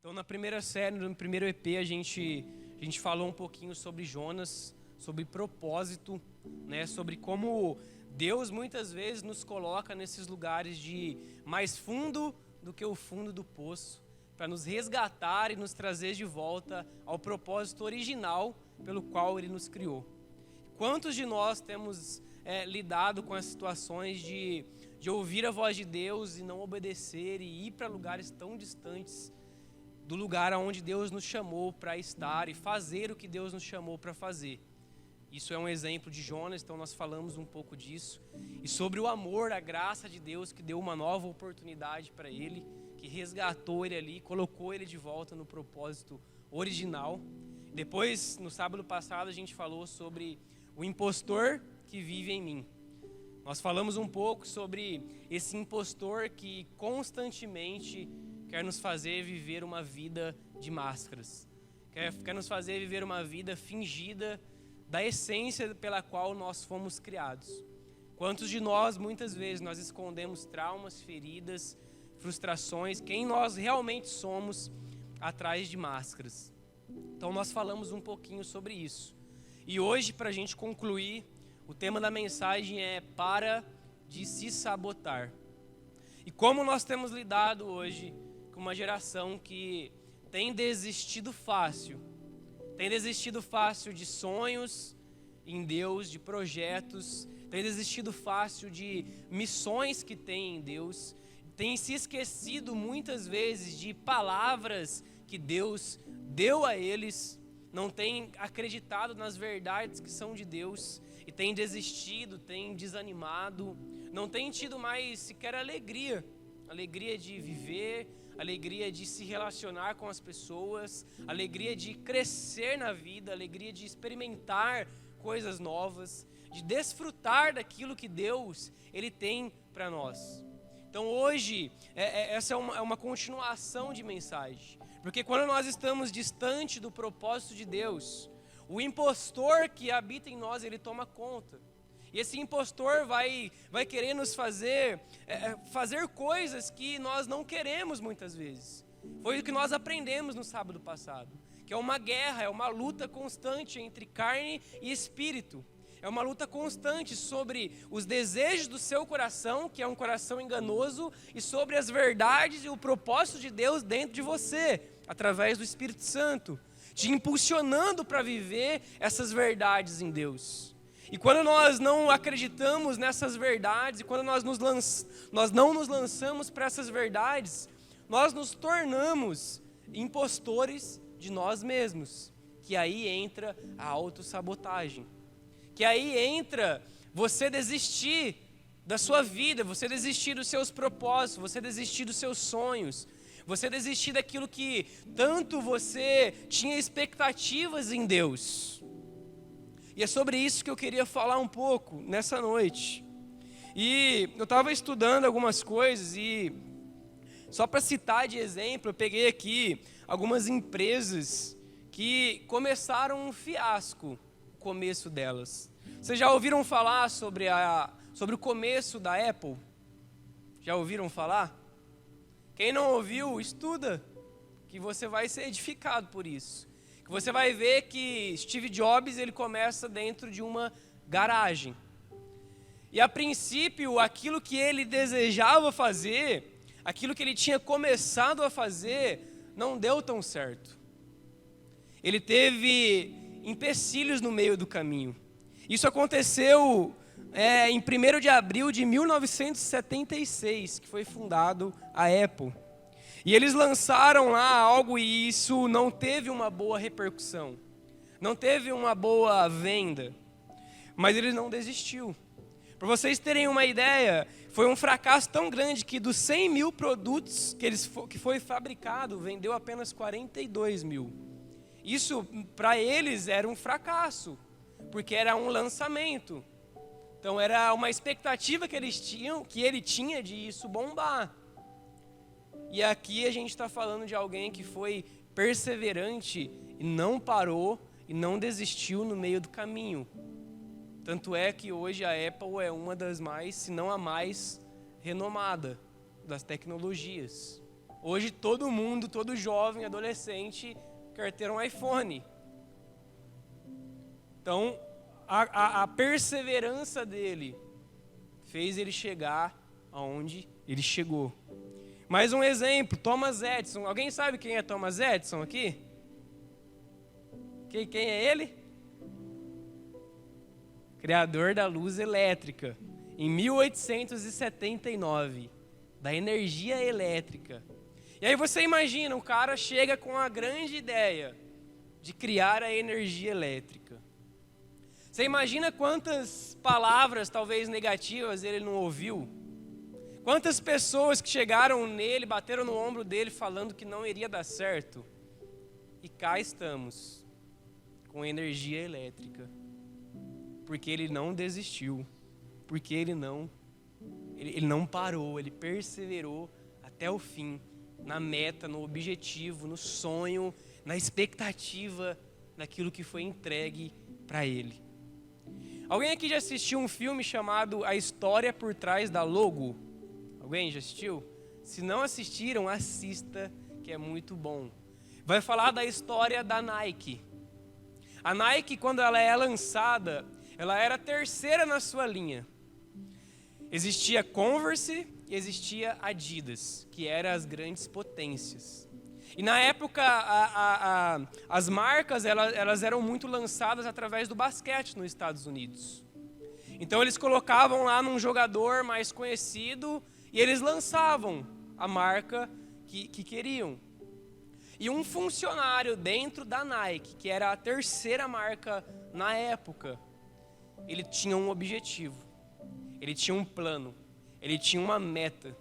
Então, na primeira série, no primeiro EP, a gente falou um pouquinho sobre Jonas, sobre propósito, né? Sobre como Deus muitas vezes nos coloca nesses lugares de mais fundo do que o fundo do poço, para nos resgatar e nos trazer de volta ao propósito original pelo qual Ele nos criou. Quantos de nós temos lidado com as situações de ouvir a voz de Deus e não obedecer e ir para lugares tão distantes do lugar aonde Deus nos chamou para estar e fazer o que Deus nos chamou para fazer? Isso é um exemplo de Jonas, então nós falamos um pouco disso. E sobre o amor, a graça de Deus que deu uma nova oportunidade para ele, que resgatou ele ali, colocou ele de volta no propósito original. Depois, no sábado passado, a gente falou sobre o impostor que vive em mim. Nós falamos um pouco sobre esse impostor que constantemente quer nos fazer viver uma vida de máscaras. Quer nos fazer viver uma vida fingida da essência pela qual nós fomos criados. Quantos de nós, muitas vezes, nós escondemos traumas, feridas, frustrações, quem nós realmente somos atrás de máscaras. Então nós falamos um pouquinho sobre isso. E hoje, para a gente concluir, o tema da mensagem é para de se sabotar. E como nós temos lidado hoje com uma geração que tem desistido fácil de sonhos em Deus, de projetos, tem desistido fácil de missões que tem em Deus, tem se esquecido muitas vezes de palavras que Deus deu a eles, não tem acreditado nas verdades que são de Deus e tem desistido, tem desanimado, não tem tido mais sequer alegria de viver, alegria de se relacionar com as pessoas, alegria de crescer na vida, alegria de experimentar coisas novas, de desfrutar daquilo que Deus Ele tem para nós. Então hoje, essa é uma continuação de mensagem, porque quando nós estamos distante do propósito de Deus, o impostor que habita em nós, ele toma conta. E esse impostor vai querer nos fazer coisas que nós não queremos muitas vezes. Foi o que nós aprendemos no sábado passado, que é uma guerra, é uma luta constante entre carne e espírito. É uma luta constante sobre os desejos do seu coração, que é um coração enganoso, e sobre as verdades e o propósito de Deus dentro de você, através do Espírito Santo, te impulsionando para viver essas verdades em Deus. E quando nós não acreditamos nessas verdades, e quando nós não nos lançamos para essas verdades, nós nos tornamos impostores de nós mesmos, que aí entra a autossabotagem, que aí entra você desistir da sua vida, você desistir dos seus propósitos, você desistir dos seus sonhos, você desistir daquilo que tanto você tinha expectativas em Deus. E é sobre isso que eu queria falar um pouco nessa noite. E eu estava estudando algumas coisas e, só para citar de exemplo, eu peguei aqui algumas empresas que começaram um fiasco, o começo delas. Vocês já ouviram falar sobre o começo da Apple? Já ouviram falar? Quem não ouviu, estuda, que você vai ser edificado por isso. Você vai ver que Steve Jobs, ele começa dentro de uma garagem. E a princípio, aquilo que ele desejava fazer, aquilo que ele tinha começado a fazer, não deu tão certo. Ele teve empecilhos no meio do caminho. Isso aconteceu em 1º de abril de 1976, que foi fundado a Apple. E eles lançaram lá algo e isso não teve uma boa repercussão, não teve uma boa venda, mas ele não desistiu. Para vocês terem uma ideia, foi um fracasso tão grande que dos 100 mil produtos que foi fabricado, vendeu apenas 42 mil. Isso para eles era um fracasso, porque era um lançamento. Então era uma expectativa que ele tinha de isso bombar. E aqui a gente está falando de alguém que foi perseverante e não parou e não desistiu no meio do caminho. Tanto é que hoje a Apple é uma das mais, se não a mais renomada das tecnologias. Hoje todo mundo, todo jovem, adolescente, quer ter um iPhone. Então, a perseverança dele fez ele chegar aonde ele chegou. Mais um exemplo, Thomas Edison. Alguém sabe quem é Thomas Edison aqui? Quem é ele? Criador da luz elétrica. Em 1879, da energia elétrica. E aí você imagina, o cara chega com a grande ideia de criar a energia elétrica. Você imagina quantas palavras, talvez negativas, ele não ouviu? Quantas pessoas que chegaram nele, bateram no ombro dele, falando que não iria dar certo? E cá estamos, com energia elétrica. Porque ele não desistiu. Porque ele não parou, ele perseverou até o fim. Na meta, no objetivo, no sonho, na expectativa daquilo que foi entregue para ele. Alguém aqui já assistiu um filme chamado A História por Trás da Logo? Alguém já assistiu? Se não assistiram, assista, que é muito bom. Vai falar da história da Nike. A Nike, quando ela é lançada, ela era a terceira na sua linha. Existia Converse e existia Adidas, que eram as grandes potências. E na época, as marcas elas eram muito lançadas através do basquete nos Estados Unidos. Então eles colocavam lá num jogador mais conhecido e eles lançavam a marca que queriam. E um funcionário dentro da Nike, que era a terceira marca na época, ele tinha um objetivo. Ele tinha um plano, ele tinha uma meta.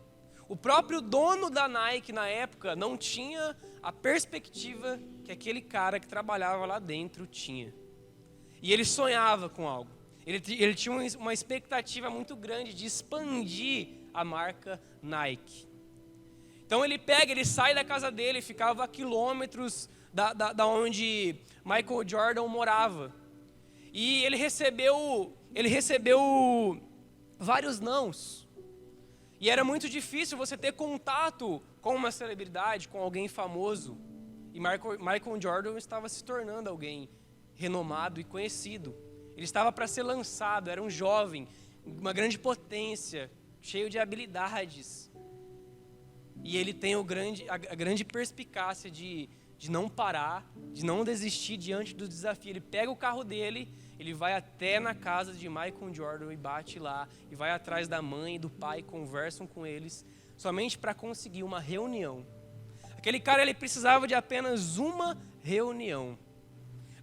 O próprio dono da Nike na época não tinha a perspectiva que aquele cara que trabalhava lá dentro tinha. E ele sonhava com algo. Ele tinha uma expectativa muito grande de expandir a marca Nike. Então ele sai da casa dele, ficava a quilômetros da onde Michael Jordan morava. E ele recebeu vários nãos. E era muito difícil você ter contato com uma celebridade, com alguém famoso. E Michael Jordan estava se tornando alguém renomado e conhecido. Ele estava para ser lançado, era um jovem, uma grande potência, cheio de habilidades. E ele tem a grande perspicácia de não parar, de não desistir diante do desafio. Ele pega o carro dele, ele vai até na casa de Michael Jordan e bate lá, e vai atrás da mãe e do pai, conversam com eles, somente para conseguir uma reunião. Aquele cara, ele precisava de apenas uma reunião.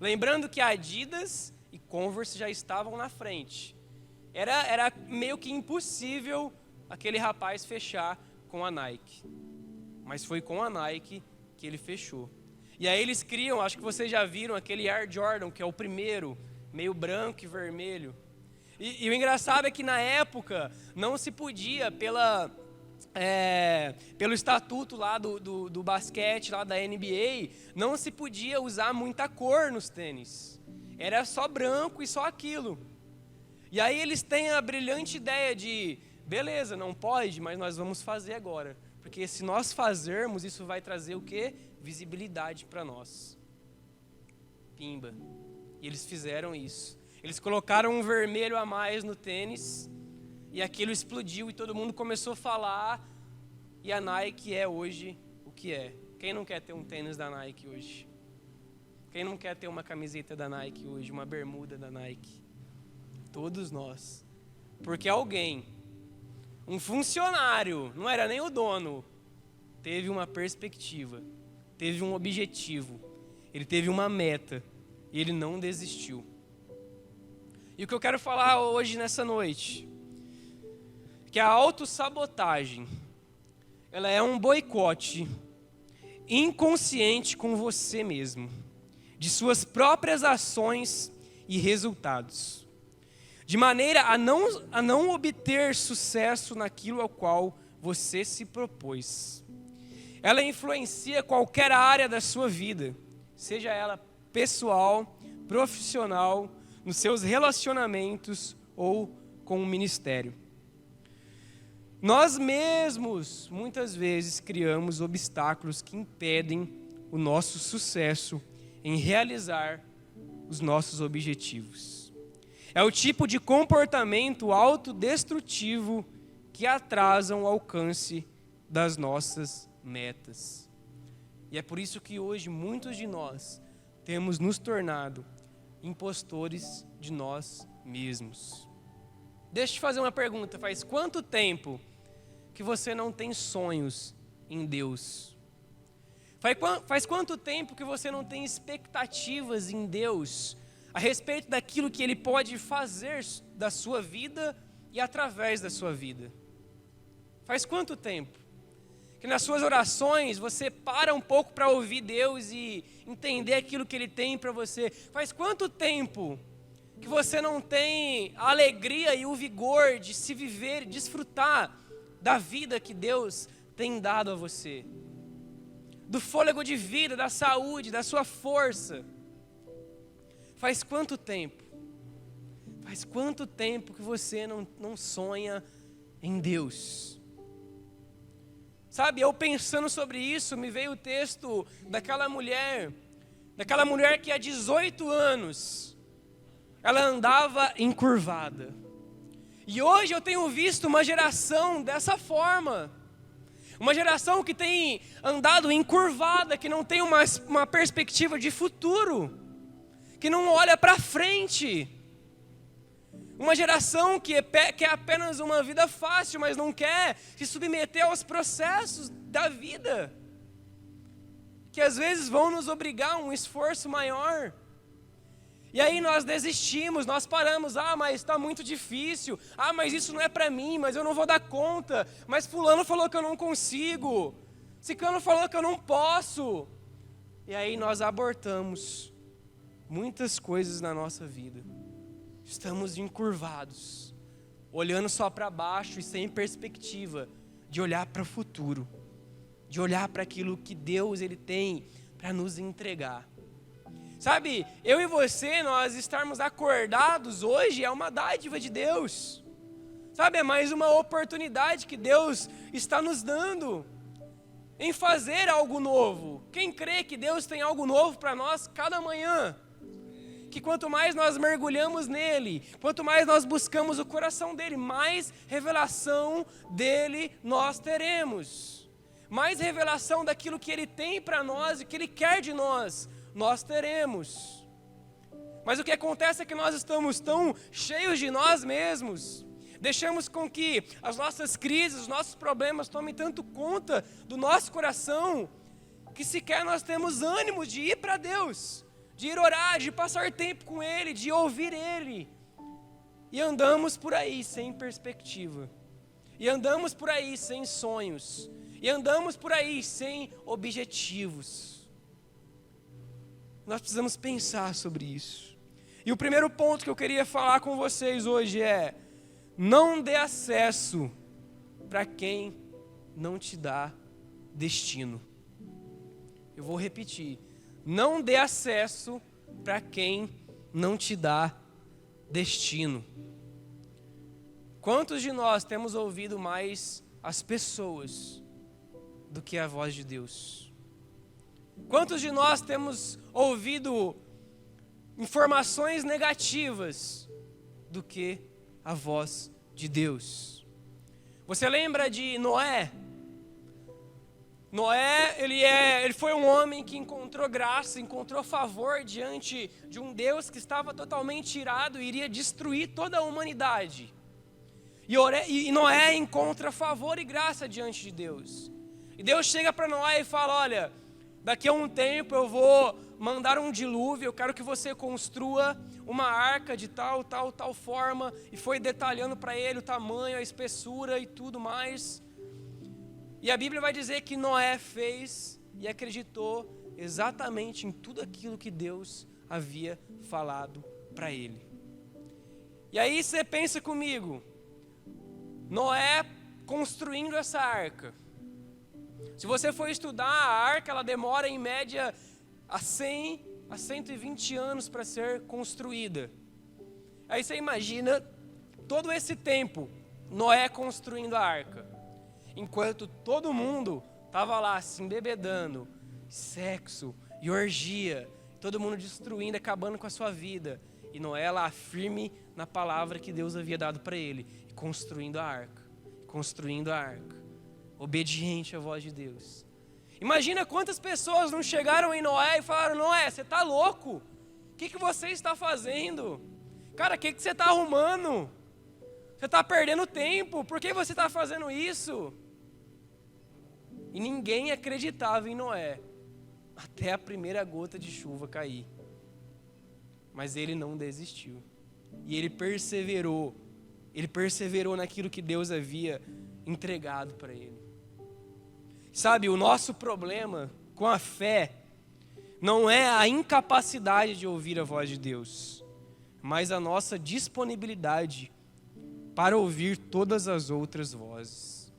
Lembrando que a Adidas e Converse já estavam na frente. Era meio que impossível aquele rapaz fechar com a Nike. Mas foi com a Nike que ele fechou. E aí eles criam, acho que vocês já viram, aquele Air Jordan, que é o primeiro, meio branco e vermelho. E o engraçado é que na época não se podia, pelo estatuto lá do basquete, lá da NBA, não se podia usar muita cor nos tênis. Era só branco e só aquilo. E aí eles têm a brilhante ideia de, beleza, não pode, mas nós vamos fazer agora. Porque se nós fazermos, isso vai trazer o quê? Visibilidade para nós. Pimba. E eles fizeram isso. Eles colocaram um vermelho a mais no tênis, e aquilo explodiu, e todo mundo começou a falar, e a Nike é hoje o que é. Quem não quer ter um tênis da Nike hoje? Quem não quer ter uma camiseta da Nike hoje, uma bermuda da Nike? Todos nós. Porque alguém, um funcionário, não era nem o dono, teve uma perspectiva, teve um objetivo, ele teve uma meta, e ele não desistiu. E o que eu quero falar hoje, nessa noite, que a autossabotagem, ela é um boicote inconsciente com você mesmo, de suas próprias ações e resultados, de maneira a não obter sucesso naquilo ao qual você se propôs. Ela influencia qualquer área da sua vida, seja ela pessoal, profissional, nos seus relacionamentos ou com o ministério. Nós mesmos, muitas vezes, criamos obstáculos que impedem o nosso sucesso em realizar os nossos objetivos. É o tipo de comportamento autodestrutivo que atrasam o alcance das nossas metas. E é por isso que hoje muitos de nós temos nos tornado impostores de nós mesmos. Deixa eu te fazer uma pergunta. Faz quanto tempo que você não tem sonhos em Deus? Faz quanto tempo que você não tem expectativas em Deus a respeito daquilo que Ele pode fazer da sua vida e através da sua vida? Faz quanto tempo que nas suas orações você para um pouco para ouvir Deus e entender aquilo que Ele tem para você? Faz quanto tempo que você não tem a alegria e o vigor de se viver e desfrutar da vida que Deus tem dado a você? Do fôlego de vida, da saúde, da sua força. Faz quanto tempo? Faz quanto tempo que você não sonha em Deus? Sabe, eu pensando sobre isso, me veio o texto daquela mulher que há 18 anos, ela andava encurvada. E hoje eu tenho visto uma geração dessa forma. Uma geração que tem andado encurvada, que não tem uma perspectiva de futuro, que não olha para frente. Uma geração que quer apenas uma vida fácil, mas não quer se submeter aos processos da vida, que às vezes vão nos obrigar a um esforço maior. E aí nós desistimos, nós paramos, mas está muito difícil, mas isso não é para mim, mas eu não vou dar conta, mas fulano falou que eu não consigo, ciclano falou que eu não posso. E aí nós abortamos muitas coisas na nossa vida. Estamos encurvados, olhando só para baixo e sem perspectiva de olhar para o futuro, de olhar para aquilo que Deus Ele tem para nos entregar. Sabe, eu e você, nós estarmos acordados hoje é uma dádiva de Deus. Sabe, é mais uma oportunidade que Deus está nos dando em fazer algo novo. Quem crê que Deus tem algo novo para nós cada manhã? Que quanto mais nós mergulhamos nele, quanto mais nós buscamos o coração dele, mais revelação dele nós teremos. Mais revelação daquilo que ele tem para nós e que ele quer de nós teremos. Mas o que acontece é que nós estamos tão cheios de nós mesmos, deixamos com que as nossas crises, os nossos problemas tomem tanto conta do nosso coração, que sequer nós temos ânimo de ir para Deus, de ir orar, de passar tempo com Ele, de ouvir Ele. E andamos por aí sem perspectiva, e andamos por aí sem sonhos, e andamos por aí sem objetivos. Nós precisamos pensar sobre isso. E o primeiro ponto que eu queria falar com vocês hoje é: não dê acesso para quem não te dá destino. Eu vou repetir: não dê acesso para quem não te dá destino. Quantos de nós temos ouvido mais as pessoas do que a voz de Deus? Quantos de nós temos ouvido informações negativas do que a voz de Deus? Você lembra de Noé? Noé, ele foi um homem que encontrou graça, encontrou favor diante de um Deus que estava totalmente irado e iria destruir toda a humanidade. E Noé encontra favor e graça diante de Deus. E Deus chega para Noé e fala: olha, daqui a um tempo eu vou mandar um dilúvio, eu quero que você construa uma arca de tal forma. E foi detalhando para ele o tamanho, a espessura e tudo mais. E a Bíblia vai dizer que Noé fez e acreditou exatamente em tudo aquilo que Deus havia falado para ele. E aí você pensa comigo, Noé construindo essa arca. Se você for estudar a arca, ela demora em média a 100 a 120 anos para ser construída. Aí você imagina todo esse tempo, Noé construindo a arca. enquanto todo mundo estava lá se embebedando, sexo e orgia, todo mundo destruindo, acabando com a sua vida. E Noé lá firme na palavra que Deus havia dado para ele, construindo a arca, obediente à voz de Deus. Imagina quantas pessoas não chegaram em Noé e falaram: Noé, você está louco? O que você está fazendo? Cara, o que você está arrumando? Você está perdendo tempo, por que você está fazendo isso? E ninguém acreditava em Noé, até a primeira gota de chuva cair. Mas ele não desistiu, e ele perseverou naquilo que Deus havia entregado para ele. Sabe, o nosso problema com a fé não é a incapacidade de ouvir a voz de Deus, mas a nossa disponibilidade para ouvir todas as outras vozes.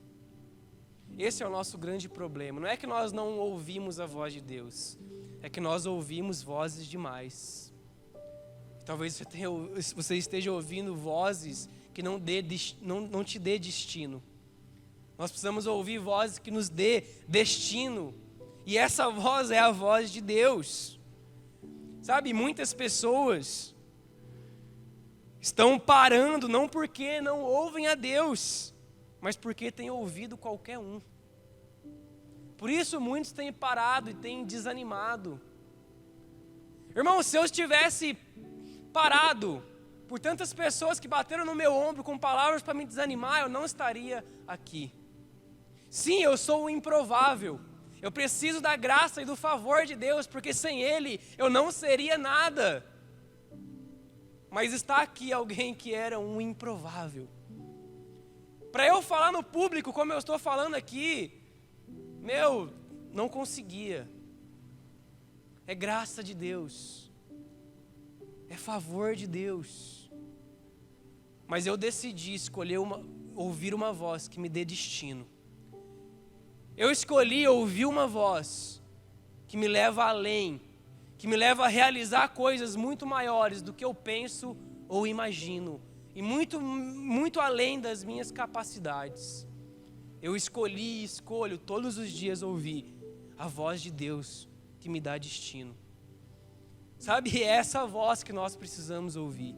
Esse é o nosso grande problema. Não é que nós não ouvimos a voz de Deus, é que nós ouvimos vozes demais. Talvez você esteja ouvindo vozes que não te dê destino. Nós precisamos ouvir vozes que nos dê destino. E essa voz é a voz de Deus. Sabe, muitas pessoas estão parando não porque não ouvem a Deus, mas porque têm ouvido qualquer um. Por isso muitos têm parado e têm desanimado. Irmão, se eu estivesse parado por tantas pessoas que bateram no meu ombro com palavras para me desanimar, eu não estaria aqui. Sim, eu sou o improvável. Eu preciso da graça e do favor de Deus, porque sem Ele eu não seria nada. Mas está aqui alguém que era um improvável. Para eu falar no público como eu estou falando aqui, não conseguia. É graça de Deus. É favor de Deus. Mas eu decidi escolher ouvir uma voz que me dê destino. Eu escolhi ouvir uma voz que me leva além, que me leva a realizar coisas muito maiores do que eu penso ou imagino, e muito, muito além das minhas capacidades. Eu escolhi e escolho todos os dias ouvir a voz de Deus que me dá destino. Sabe, é essa voz que nós precisamos ouvir.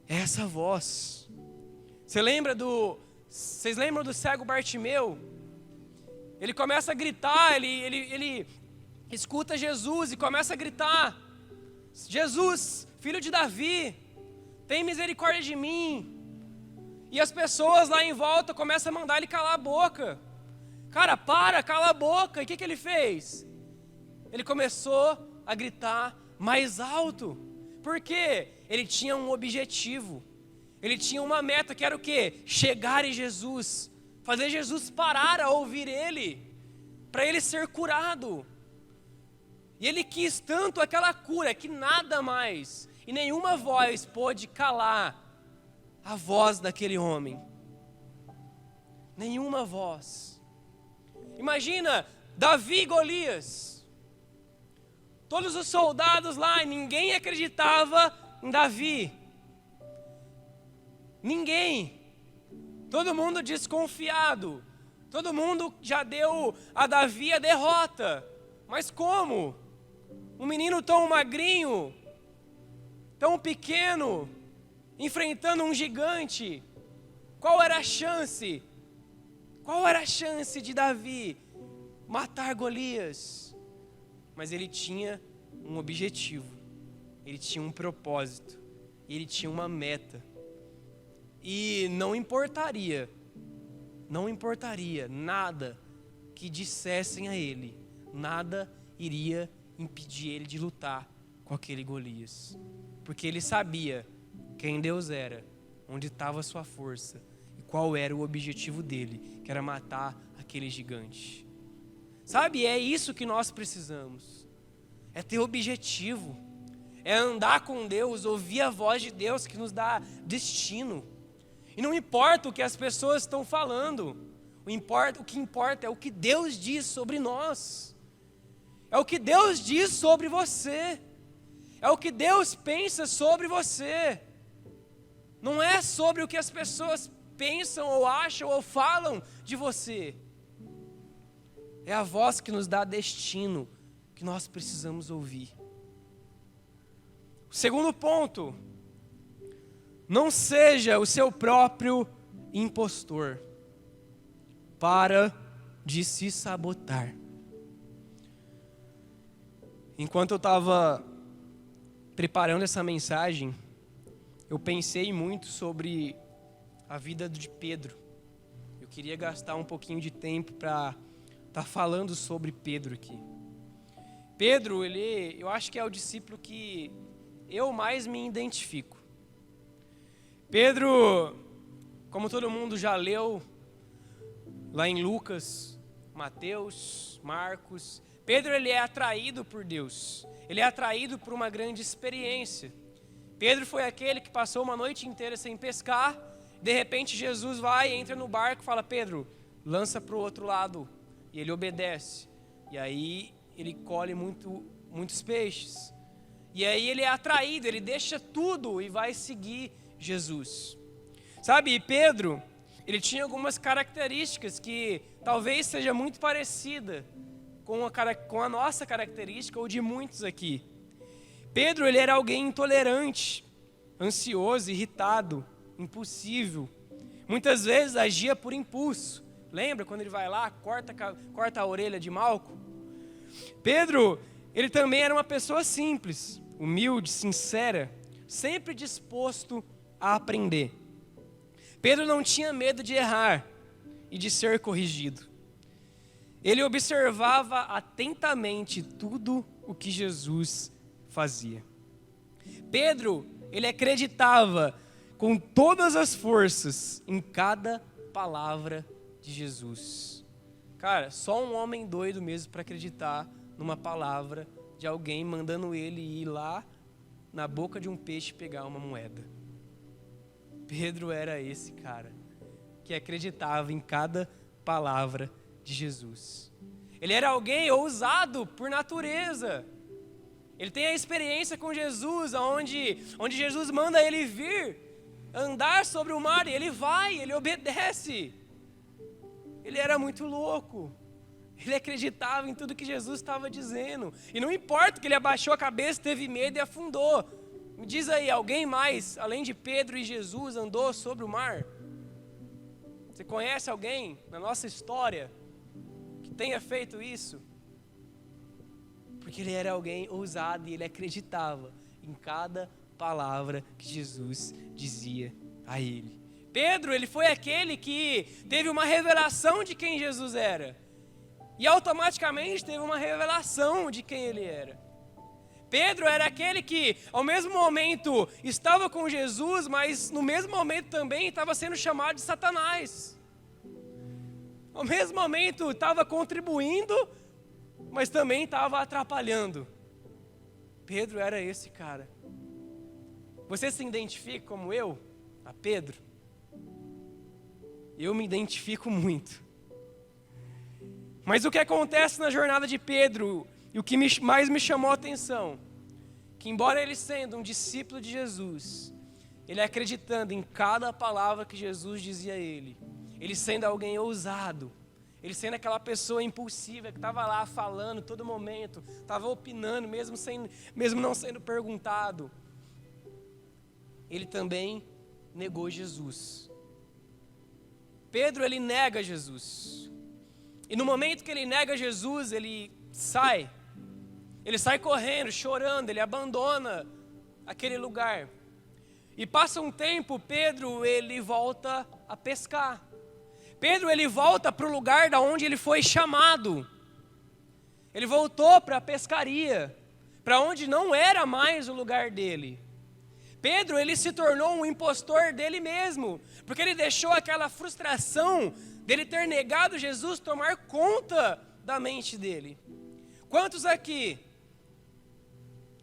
É essa voz. Vocês lembram do cego Bartimeu? Ele começa a gritar, ele escuta Jesus e começa a gritar: Jesus, filho de Davi, tem misericórdia de mim. E as pessoas lá em volta começam a mandar ele calar a boca. Cara, cala a boca. E o que ele fez? Ele começou a gritar mais alto. Por quê? Ele tinha um objetivo. Ele tinha uma meta, que era o quê? Chegar em Jesus. Fazer Jesus parar a ouvir ele. Para ele ser curado. E ele quis tanto aquela cura que nada mais e nenhuma voz pôde calar a voz daquele homem. Nenhuma voz. Imagina Davi e Golias. Todos os soldados lá, ninguém acreditava em Davi. Ninguém. Todo mundo desconfiado. Todo mundo já deu a Davi a derrota. Mas como? Um menino tão magrinho, tão pequeno, enfrentando um gigante. Qual era a chance? Qual era a chance de Davi matar Golias? Mas ele tinha um objetivo, ele tinha um propósito, ele tinha uma meta. E não importaria nada que dissessem a ele, nada iria impedir ele de lutar com aquele Golias. Porque ele sabia quem Deus era, onde estava a sua força e qual era o objetivo dele, que era matar aquele gigante. Sabe, é isso que nós precisamos. É ter objetivo. É andar com Deus, ouvir a voz de Deus que nos dá destino. E não importa o que as pessoas estão falando. O que importa é o que Deus diz sobre nós. É o que Deus diz sobre você. É o que Deus pensa sobre você. Não é sobre o que as pessoas pensam ou acham ou falam de você. É a voz que nos dá destino, que nós precisamos ouvir. O segundo ponto, não seja o seu próprio impostor. Para de se sabotar. Enquanto eu estava preparando essa mensagem, eu pensei muito sobre a vida de Pedro. Eu queria gastar um pouquinho de tempo para estar falando sobre Pedro aqui. Pedro, eu acho que é o discípulo que eu mais me identifico. Pedro, como todo mundo já leu, lá em Lucas, Mateus, Marcos, Pedro ele é atraído por Deus. Ele é atraído por uma grande experiência. Pedro foi aquele que passou uma noite inteira sem pescar. De repente Jesus vai, entra no barco e fala: Pedro, lança para o outro lado. E ele obedece. E aí ele colhe muitos peixes. E aí ele é atraído, ele deixa tudo e vai seguir Jesus. Sabe, Pedro, ele tinha algumas características que talvez seja muito parecida com a nossa característica ou de muitos aqui. Pedro, ele era alguém intolerante, ansioso, irritado, impulsivo. Muitas vezes agia por impulso. Lembra quando ele vai lá, corta a orelha de Malco? Pedro, ele também era uma pessoa simples, humilde, sincera, sempre disposto a aprender. Pedro não tinha medo de errar e de ser corrigido. Ele observava atentamente tudo o que Jesus fazia. Pedro, ele acreditava com todas as forças em cada palavra de Jesus. Cara, só um homem doido mesmo para acreditar numa palavra de alguém mandando ele ir lá na boca de um peixe pegar uma moeda. Pedro era esse cara que acreditava em cada palavra de Jesus. Ele era alguém ousado por natureza. Ele tem a experiência com Jesus, onde Jesus manda ele vir, andar sobre o mar, e ele vai, ele obedece. Ele era muito louco. Ele acreditava em tudo que Jesus estava dizendo. E não importa que ele abaixou a cabeça, teve medo e afundou. Me diz aí, alguém mais, além de Pedro e Jesus, andou sobre o mar? Você conhece alguém na nossa história que tenha feito isso? Porque ele era alguém ousado e ele acreditava em cada palavra que Jesus dizia a ele. Pedro, ele foi aquele que teve uma revelação de quem Jesus era. E automaticamente teve uma revelação de quem ele era. Pedro era aquele que, ao mesmo momento, estava com Jesus, mas no mesmo momento também estava sendo chamado de Satanás. Ao mesmo momento estava contribuindo, mas também estava atrapalhando. Pedro era esse cara. Você se identifica como eu, a Pedro? Eu me identifico muito. Mas o que acontece na jornada de Pedro, e o que mais me chamou a atenção, que embora ele sendo um discípulo de Jesus, ele acreditando em cada palavra que Jesus dizia a ele sendo alguém ousado, ele sendo aquela pessoa impulsiva que estava lá falando todo momento, estava opinando mesmo não sendo perguntado, ele também negou Jesus. Pedro, ele nega Jesus. E no momento que ele nega Jesus, ele sai correndo, chorando, ele abandona aquele lugar. E passa um tempo, Pedro, ele volta a pescar. Pedro, ele volta para o lugar da onde ele foi chamado. Ele voltou para a pescaria, para onde não era mais o lugar dele. Pedro, ele se tornou um impostor dele mesmo, porque ele deixou aquela frustração dele ter negado Jesus tomar conta da mente dele. Quantos aqui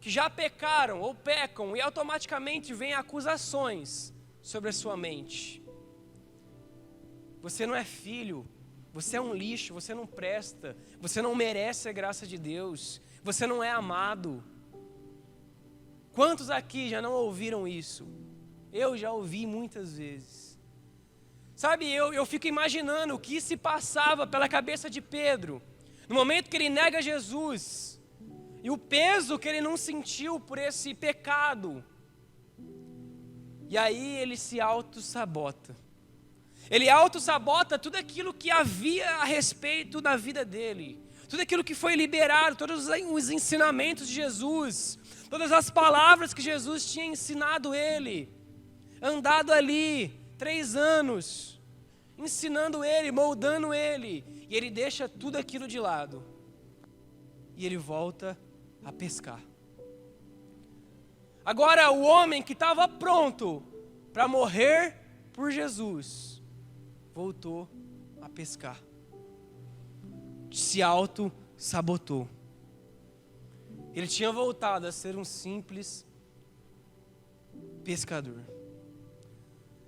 que já pecaram ou pecam e automaticamente vêm acusações sobre a sua mente? Você não é filho, você é um lixo, você não presta, você não merece a graça de Deus, você não é amado. Quantos aqui já não ouviram isso? Eu já ouvi muitas vezes. Sabe, eu fico imaginando o que se passava pela cabeça de Pedro, no momento que ele nega Jesus, e o peso que ele não sentiu por esse pecado. E aí ele se auto-sabota. Ele auto-sabota tudo aquilo que havia a respeito da vida dele. Tudo aquilo que foi liberado, todos os ensinamentos de Jesus, todas as palavras que Jesus tinha ensinado ele. Andado ali 3 anos, ensinando ele, moldando ele. E ele deixa tudo aquilo de lado. E ele volta a pescar. Agora o homem que estava pronto para morrer por Jesus, voltou a pescar. Se auto-sabotou. Ele tinha voltado a ser um simples pescador.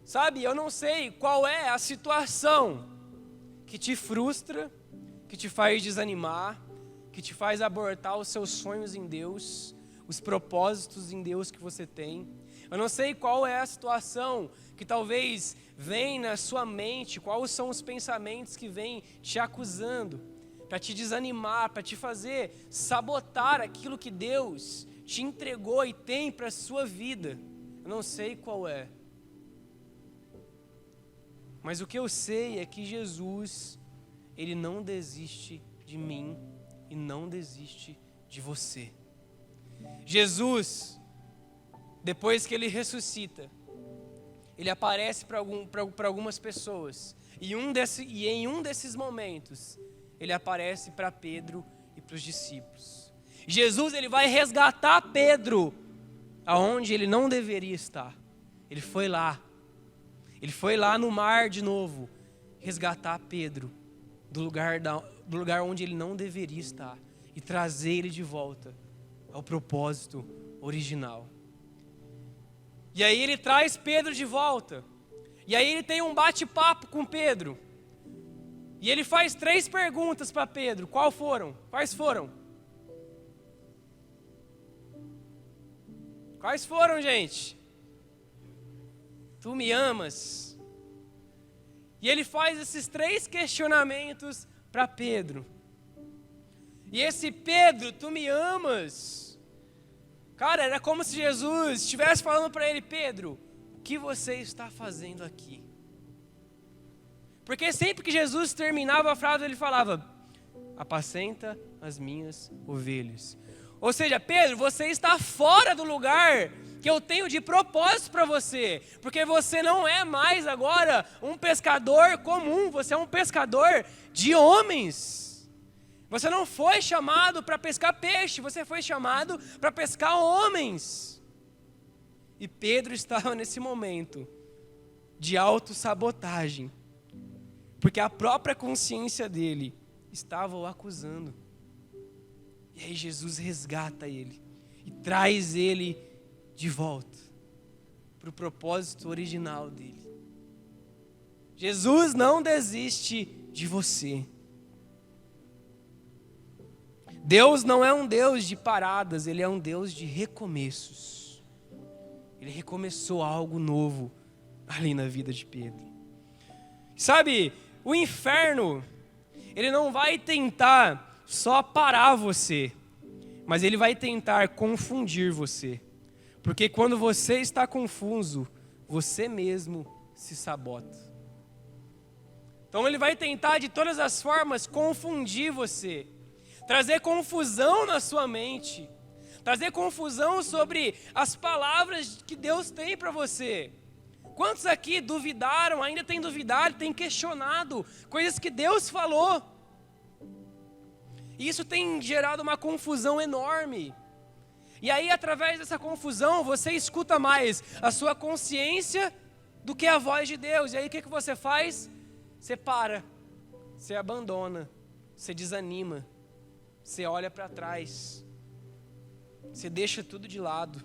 Sabe, eu não sei qual é a situação que te frustra, que te faz desanimar, que te faz abortar os seus sonhos em Deus, os propósitos em Deus que você tem. Eu não sei qual é a situação que talvez vem na sua mente, quais são os pensamentos que vêm te acusando, para te desanimar, para te fazer sabotar aquilo que Deus te entregou e tem para a sua vida. Eu não sei qual é. Mas o que eu sei é que Jesus, Ele não desiste de mim e não desiste de você. Jesus, depois que Ele ressuscita, Ele aparece para algumas pessoas. E em um desses momentos, Ele aparece para Pedro e para os discípulos. Jesus, Ele vai resgatar Pedro aonde ele não deveria estar. Ele foi lá no mar de novo, resgatar Pedro do lugar onde ele não deveria estar e trazer ele de volta ao propósito original. E aí ele traz Pedro de volta. E aí ele tem um bate-papo com Pedro. E ele faz 3 perguntas para Pedro. Quais foram? Quais foram, gente? Tu me amas? E ele faz esses 3 questionamentos para Pedro. E esse Pedro, tu me amas? Cara, era como se Jesus estivesse falando para ele: Pedro, o que você está fazendo aqui? Porque sempre que Jesus terminava a frase, ele falava: apacenta as minhas ovelhas. Ou seja, Pedro, você está fora do lugar que eu tenho de propósito para você, porque você não é mais agora um pescador comum, você é um pescador de homens. Você não foi chamado para pescar peixe, você foi chamado para pescar homens. E Pedro estava nesse momento de autossabotagem, porque a própria consciência dele estava o acusando. E aí Jesus resgata ele e traz ele de volta para o propósito original dele. Jesus não desiste de você. Deus não é um Deus de paradas, Ele é um Deus de recomeços. Ele recomeçou algo novo ali na vida de Pedro. Sabe, o inferno, ele não vai tentar só parar você, mas ele vai tentar confundir você. Porque quando você está confuso, você mesmo se sabota. Então ele vai tentar de todas as formas confundir você, trazer confusão na sua mente, trazer confusão sobre as palavras que Deus tem para você. Quantos aqui duvidaram, ainda têm duvidado, têm questionado coisas que Deus falou? E isso tem gerado uma confusão enorme. E aí, através dessa confusão, você escuta mais a sua consciência do que a voz de Deus. E aí, o que você faz? Você para, você abandona, você desanima, você olha para trás, você deixa tudo de lado.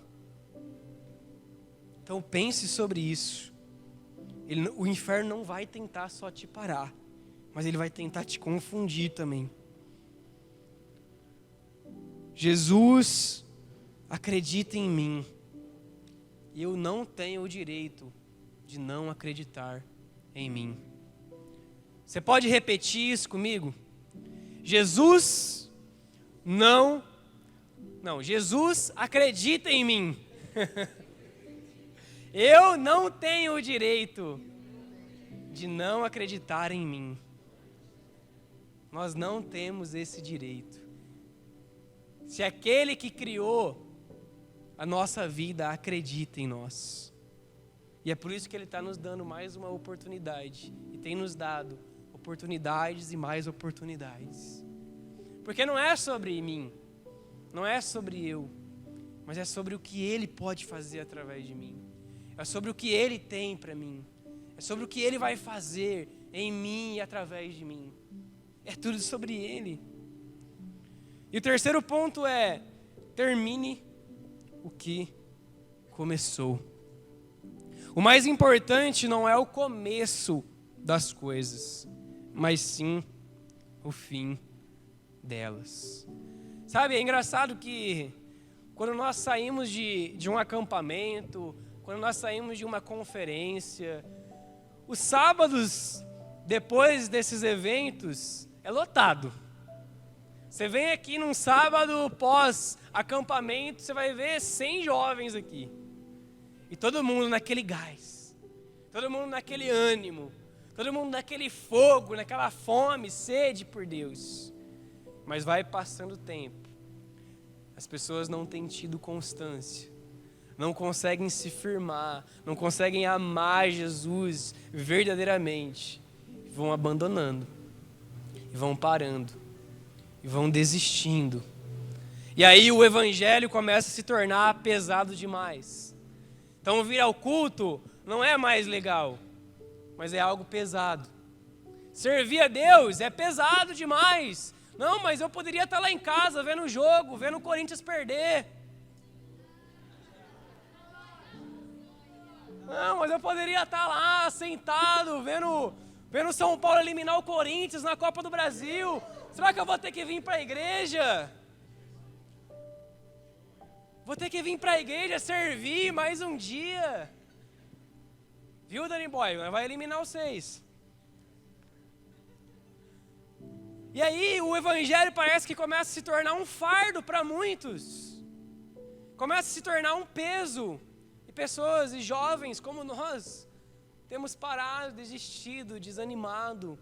Então pense sobre isso. O inferno não vai tentar só te parar, mas ele vai tentar te confundir também. Jesus acredita em mim, e eu não tenho o direito de não acreditar em mim. Você pode repetir isso comigo? Jesus Jesus acredita em mim. Eu não tenho o direito de não acreditar em mim. Nós não temos esse direito. Se aquele que criou a nossa vida acredita em nós. E é por isso que Ele está nos dando mais uma oportunidade. E tem nos dado oportunidades e mais oportunidades. Porque não é sobre mim, não é sobre eu, mas é sobre o que Ele pode fazer através de mim. É sobre o que Ele tem para mim. É sobre o que Ele vai fazer em mim e através de mim. É tudo sobre Ele. E o terceiro ponto é: termine o que começou. O mais importante não é o começo das coisas, mas sim o fim delas. Sabe, é engraçado que quando nós saímos de um acampamento, quando nós saímos de uma conferência, os sábados depois desses eventos é lotado. Você vem aqui num sábado pós-acampamento, você vai ver 100 jovens aqui. E todo mundo naquele gás, todo mundo naquele ânimo, todo mundo naquele fogo, naquela fome, sede por Deus. Mas vai passando o tempo, as pessoas não têm tido constância, não conseguem se firmar, não conseguem amar Jesus verdadeiramente. Vão abandonando, e vão parando, e vão desistindo. E aí o evangelho começa a se tornar pesado demais. Então vir ao culto não é mais legal, mas é algo pesado. Servir a Deus é pesado demais. Não, mas eu poderia estar lá em casa vendo o jogo, vendo o Corinthians perder. Não, mas eu poderia estar lá sentado vendo São Paulo eliminar o Corinthians na Copa do Brasil. Será que eu vou ter que vir para a igreja? Vou ter que vir para a igreja servir mais um dia. Viu, Danny Boy? Vai eliminar vocês. E aí o evangelho parece que começa a se tornar um fardo para muitos. Começa a se tornar um peso. E pessoas e jovens como nós temos parado, desistido, desanimado.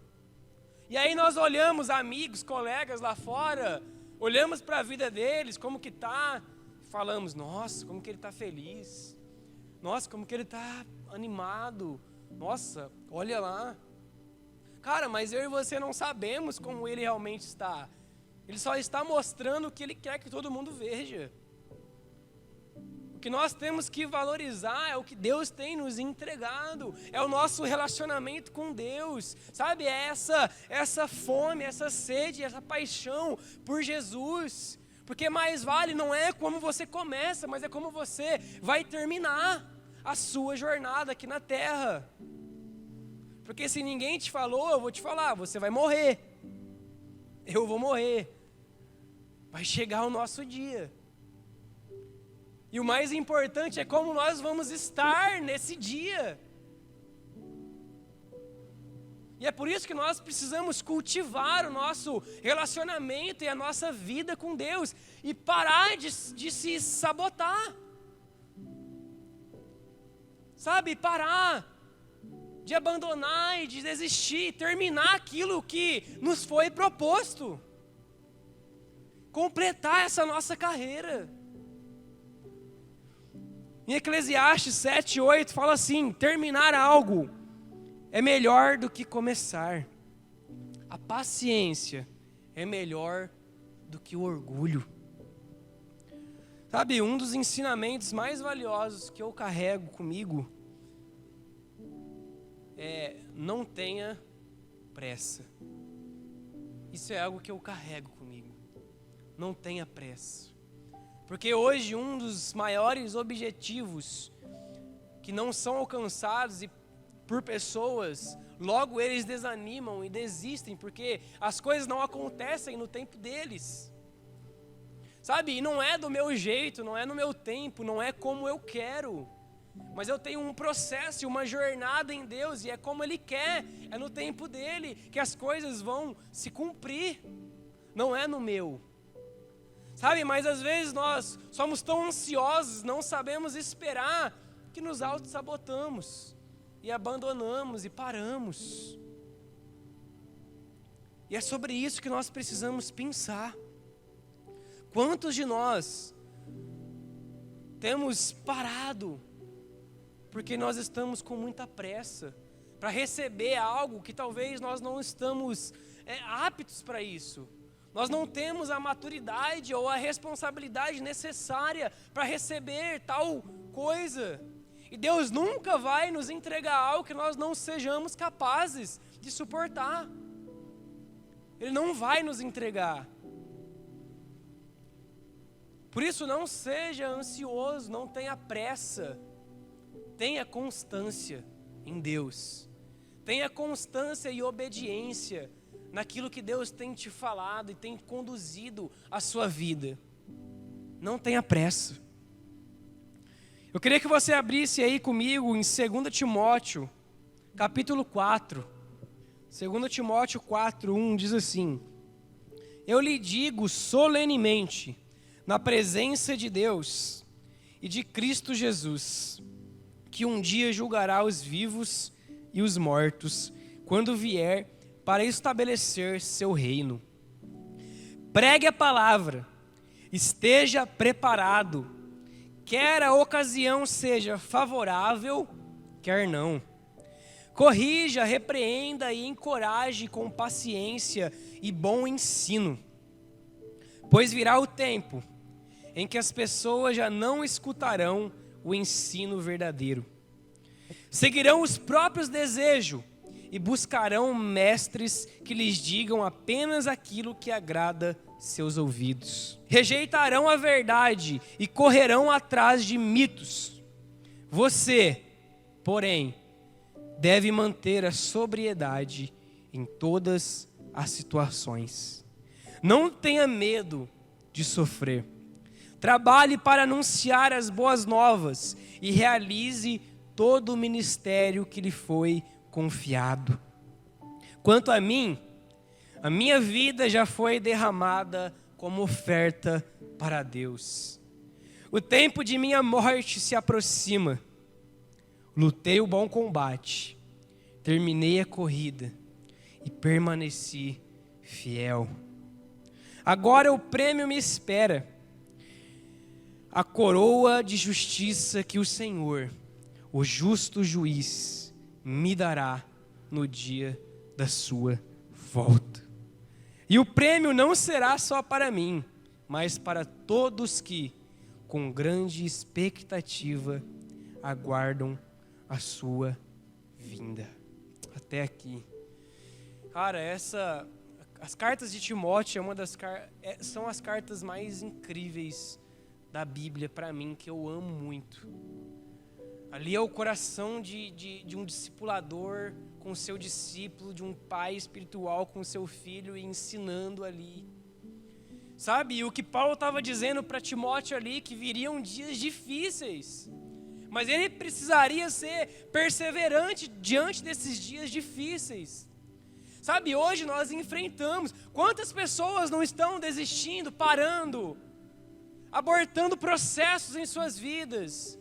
E aí nós olhamos amigos, colegas lá fora, olhamos para a vida deles, como que tá, falamos: nossa, como que ele está feliz. Nossa, como que ele está animado. Nossa, olha lá. Cara, mas eu e você não sabemos como ele realmente está. Ele só está mostrando o que ele quer que todo mundo veja. O que nós temos que valorizar é o que Deus tem nos entregado. É o nosso relacionamento com Deus. Sabe, é essa fome, essa sede, essa paixão por Jesus. Porque mais vale não é como você começa, mas é como você vai terminar a sua jornada aqui na terra. Porque se ninguém te falou, eu vou te falar: você vai morrer. Eu vou morrer. Vai chegar o nosso dia. E o mais importante é como nós vamos estar nesse dia. E é por isso que nós precisamos cultivar o nosso relacionamento e a nossa vida com Deus. E parar de se sabotar. Sabe, parar de abandonar e de desistir, terminar aquilo que nos foi proposto. Completar essa nossa carreira. Em Eclesiastes 7:8 fala assim: terminar algo é melhor do que começar. A paciência é melhor do que o orgulho. Sabe, um dos ensinamentos mais valiosos que eu carrego comigo é: não tenha pressa. Isso é algo que eu carrego comigo. Não tenha pressa. Porque hoje um dos maiores objetivos que não são alcançados por pessoas, logo eles desanimam e desistem, porque as coisas não acontecem no tempo deles. Sabe, e não é do meu jeito, não é no meu tempo, não é como eu quero. Mas eu tenho um processo e uma jornada em Deus, e é como Ele quer, é no tempo dEle que as coisas vão se cumprir, não é no meu. Sabe, mas às vezes nós somos tão ansiosos, não sabemos esperar, que nos auto-sabotamos, e abandonamos, e paramos. E é sobre isso que nós precisamos pensar. Quantos de nós temos parado, porque nós estamos com muita pressa para receber algo que talvez nós não estamos aptos para isso. Nós não temos a maturidade ou a responsabilidade necessária para receber tal coisa. E Deus nunca vai nos entregar algo que nós não sejamos capazes de suportar. Ele não vai nos entregar. Por isso, não seja ansioso, não tenha pressa. Tenha constância em Deus. Tenha constância e obediência naquilo que Deus tem te falado e tem conduzido a sua vida. Não tenha pressa. Eu queria que você abrisse aí comigo em 2 Timóteo, capítulo 4. 2 Timóteo 4:1 diz assim: Eu lhe digo solenemente, na presença de Deus e de Cristo Jesus, que um dia julgará os vivos e os mortos, quando vier para estabelecer seu reino. Pregue a palavra, esteja preparado, quer a ocasião seja favorável, quer não. Corrija, repreenda e encoraje com paciência e bom ensino. Pois virá o tempo em que as pessoas já não escutarão o ensino verdadeiro. Seguirão os próprios desejos e buscarão mestres que lhes digam apenas aquilo que agrada seus ouvidos. Rejeitarão a verdade e correrão atrás de mitos. Você, porém, deve manter a sobriedade em todas as situações. Não tenha medo de sofrer. Trabalhe para anunciar as boas novas e realize todo o ministério que lhe foi confiado. Quanto a mim, a minha vida já foi derramada como oferta para Deus. O tempo de minha morte se aproxima. Lutei o bom combate, terminei a corrida e permaneci fiel. Agora o prêmio me espera, a coroa de justiça que o Senhor, o justo juiz, me dará no dia da sua volta. E o prêmio não será só para mim, mas para todos que, com grande expectativa, aguardam a sua vinda. Até aqui. Cara, as cartas de Timóteo são as cartas mais incríveis da Bíblia para mim, que eu amo muito. Ali é o coração de um discipulador com o seu discípulo, de um pai espiritual com o seu filho e ensinando ali. Sabe, e o que Paulo estava dizendo para Timóteo ali, que viriam dias difíceis, mas ele precisaria ser perseverante diante desses dias difíceis. Sabe, hoje nós enfrentamos, quantas pessoas não estão desistindo, parando, abortando processos em suas vidas.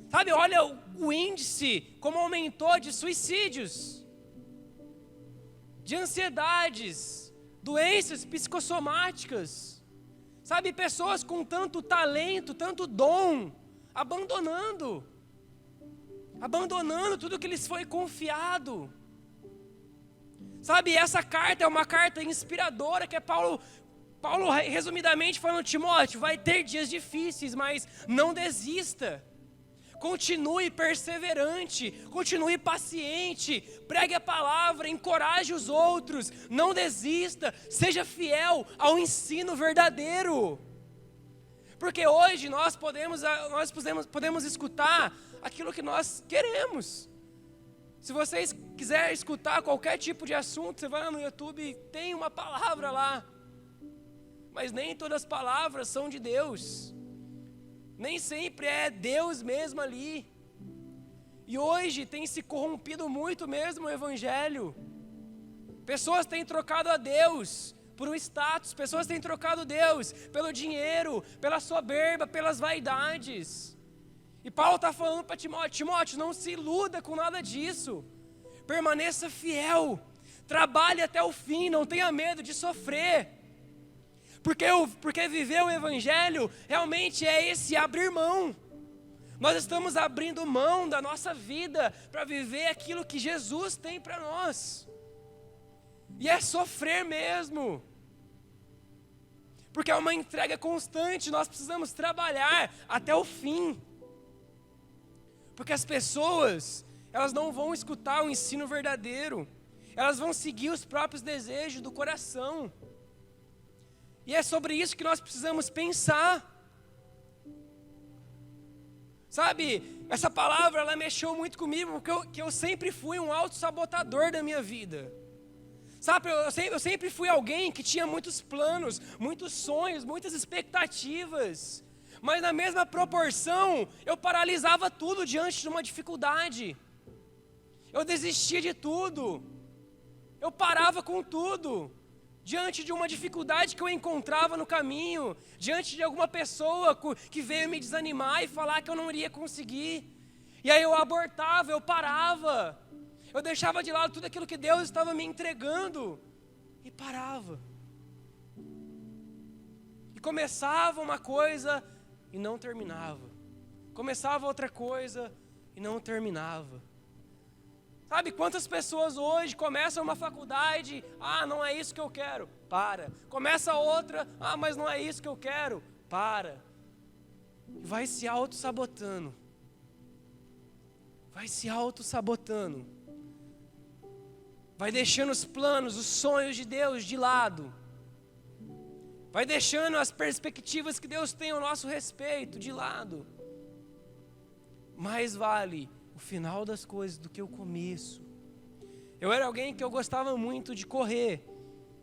Sabe, olha o índice, como aumentou de suicídios, de ansiedades, doenças psicossomáticas. Sabe, pessoas com tanto talento, tanto dom, abandonando tudo que lhes foi confiado. Sabe, essa carta é uma carta inspiradora, que é Paulo resumidamente falando: Timóteo, vai ter dias difíceis, mas não desista. Continue perseverante, continue paciente, pregue a palavra, encoraje os outros, não desista, seja fiel ao ensino verdadeiro. Porque hoje nós podemos escutar aquilo que nós queremos. Se vocês quiserem escutar qualquer tipo de assunto, você vai lá no YouTube, tem uma palavra lá. Mas nem todas as palavras são de Deus. Nem sempre é Deus mesmo ali. E hoje tem se corrompido muito mesmo o evangelho. Pessoas têm trocado a Deus por um status, pessoas têm trocado Deus pelo dinheiro, pela soberba, pelas vaidades. E Paulo está falando para Timóteo, não se iluda com nada disso. Permaneça fiel, trabalhe até o fim, não tenha medo de sofrer. Porque viver o evangelho realmente é esse abrir mão. Nós estamos abrindo mão da nossa vida para viver aquilo que Jesus tem para nós. E é sofrer mesmo. Porque é uma entrega constante, nós precisamos trabalhar até o fim. Porque as pessoas, elas não vão escutar o ensino verdadeiro. Elas vão seguir os próprios desejos do coração. E é sobre isso que nós precisamos pensar. Sabe, essa palavra, ela mexeu muito comigo, porque eu sempre fui um autossabotador da minha vida. Sabe, eu sempre fui alguém que tinha muitos planos, muitos sonhos, muitas expectativas. Mas na mesma proporção, eu paralisava tudo diante de uma dificuldade. Eu desistia de tudo. Eu parava com tudo. Diante de uma dificuldade que eu encontrava no caminho. Diante de alguma pessoa que veio me desanimar e falar que eu não iria conseguir. E aí eu abortava, eu parava. Eu deixava de lado tudo aquilo que Deus estava me entregando. E parava. E começava uma coisa e não terminava. Começava outra coisa e não terminava. Sabe quantas pessoas hoje começam uma faculdade, não é isso que eu quero, para. Começa outra, mas não é isso que eu quero, para. E vai se auto-sabotando. Vai se auto-sabotando. Vai deixando os planos, os sonhos de Deus de lado. Vai deixando as perspectivas que Deus tem ao nosso respeito de lado. Mais vale o final das coisas do que o começo. Eu era alguém que eu gostava muito de correr.